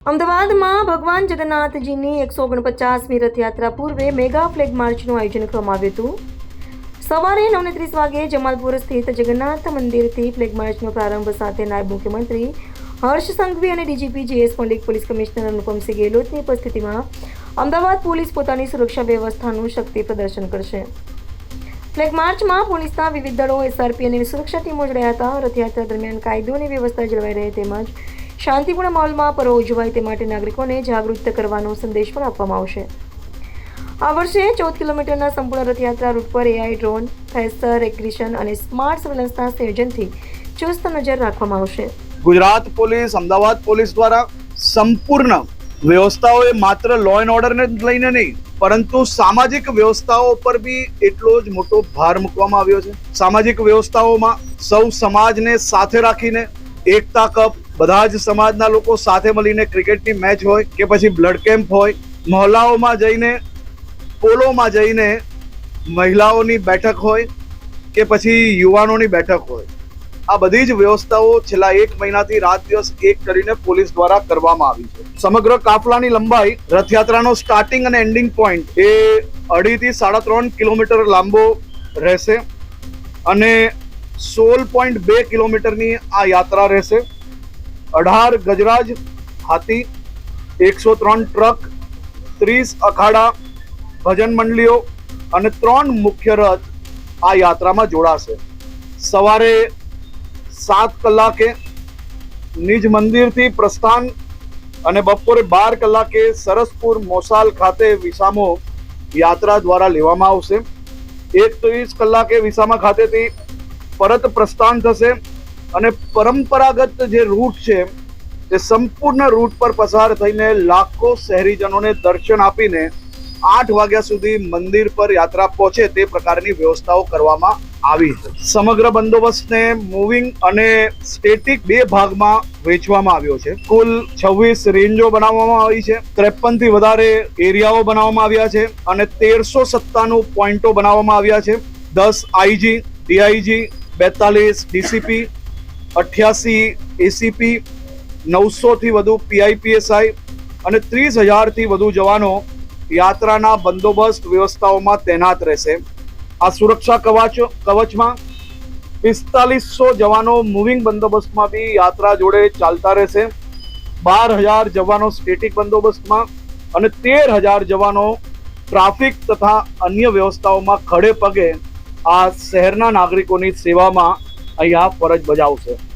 અમદાવાદમાં ભગવાન જગન્નાથજીની 149મી રથયાત્રા પૂર્વે મેગા ફ્લેગ માર્ચનું આયોજન કરવામાં આવ્યું હતું। સવારે 9:30 વાગે જમાલપુર સ્થિત જગન્નાથ મંદિરથી ફ્લેગ માર્ચનો પ્રારંભ સાથે નાયબ મુખ્યમંત્રી હર્ષ સંઘવી અને DGP J S. Pandit, police commissioner Anupamsingh ગેહલોતની ઉપસ્થિતિમાં અમદાવાદ પોલીસ પોતાની સુરક્ષા વ્યવસ્થાનું શક્તિ પ્રદર્શન કરશે। ફ્લેગ માર્ચમાં પોલીસના વિવિધ દળો, એસઆરપી અને સુરક્ષા ટીમો જોડાયા હતા। રથયાત્રા દરમિયાન કાયદો અને વ્યવસ્થા જળવાઈ રહે તેમજ શાંતિપૂર્ણ માહોલમાં પર્વ ઉજવાય તે માટે નાગરિકોને જાગૃત કરવાનો સંદેશ પણ આપવામાં આવશે। આ વર્ષે 14 કિલોમીટરના સંપૂર્ણ રથયાત્રા રૂટ પર એઆઈ, ડ્રોન, ફેસર રેકગ્નિશન અને સ્માર્ટ સર્વેલન્સના સંયોજનથી ચુસ્ત નજર રાખવામાં આવશે। ગુજરાત પોલીસ, અમદાવાદ પોલીસ દ્વારા સંપૂર્ણ વ્યવસ્થાઓએ માત્ર લો એન્ડ ઓર્ડરને લઈને નહીં પરંતુ સામાજિક વ્યવસ્થાઓ પર બી એટલો જ મોટો ભાર મૂકવામાં આવ્યો છે। સામાજિક વ્યવસ્થાઓમાં સૌ સમાજને સાથે રાખીને એકતા કપ, બધા જ સમાજના લોકો સાથે મળીને ક્રિકેટની મેચ હોય કે પછી બ્લડ કેમ્પ હોય, મહોલ્લાઓમાં જઈને, પોલોમાં જઈને મહિલાઓની બેઠક હોય કે પછી યુવાનોની બેઠક હોય, આ બધી જ વ્યવસ્થાઓ છેલ્લા 1 મહિનાથી રાત દિવસ એક કરીને પોલીસ દ્વારા કરવામાં આવી છે। સમગ્ર કાફલાની લંબાઈ, રથયાત્રાનો સ્ટાર્ટિંગ અને એન્ડિંગ પોઈન્ટ એ 2.5 થી 3.5 કિલોમીટર લાંબો રહેશે અને 16.2 કિલોમીટરની આ યાત્રા રહેશે। 18 ગજરાજ હાથી, 103 ટ્રક, 30 અખાડા, ભજન મંડળીઓ અને 3 મુખ્ય રથ આ યાત્રામાં જોડાશે। સવારે 7 કલાકે નિજ મંદિરથી પ્રસ્થાન અને બપોરે 12 કલાકે સરસપુર મોસાલ ખાતે વિસામો યાત્રા દ્વારા લેવામાં આવશે। 1:30 કલાકે વિસામા ખાતેથી પરત પ્રસ્થાન થશે અને પરંપરાગત જે રૂટ છે તે સંપૂર્ણ રૂટ પર પસાર થઈને લાખો શહેરીજનોને દર્શન આપીને 8 વાગ્યા સુધી મંદિર પર યાત્રા પહોંચે તે પ્રકારની વ્યવસ્થાઓ કરવામાં આવી છે। સમગ્ર બંદોબસ્તને મૂવિંગ અને સ્ટેટિક 2 ભાગમાં વહેંચવામાં આવ્યો છે। કુલ 26 રેન્જો બનાવવામાં આવી છે, 53 થી વધારે એરિયાઓ બનાવવામાં આવ્યા છે અને 1397 પોઈન્ટો બનાવવામાં આવ્યા છે। 10 આઈજી, ડીઆઈજી, 42 ડીસીપી, 88 એસીપી, 900 થી વધુ પીઆઈપીએસઆઈ અને 30,000 થી વધુ જવાનો યાત્રાના બંદોબસ્ત વ્યવસ્થાઓમાં તૈનાત રહેશે। આ સુરક્ષા કવચમાં 4500 જવાનો મૂવિંગ બંદોબસ્તમાં બી યાત્રા જોડે ચાલતા રહેશે। 12,000 જવાનો સ્ટેટિક બંદોબસ્તમાં અને 13,000 જવાનો ટ્રાફિક તથા અન્ય વ્યવસ્થાઓમાં ખડે પગે આ શહેરના નાગરિકોની સેવામાં અહીંયા ફરજ બજાવશે।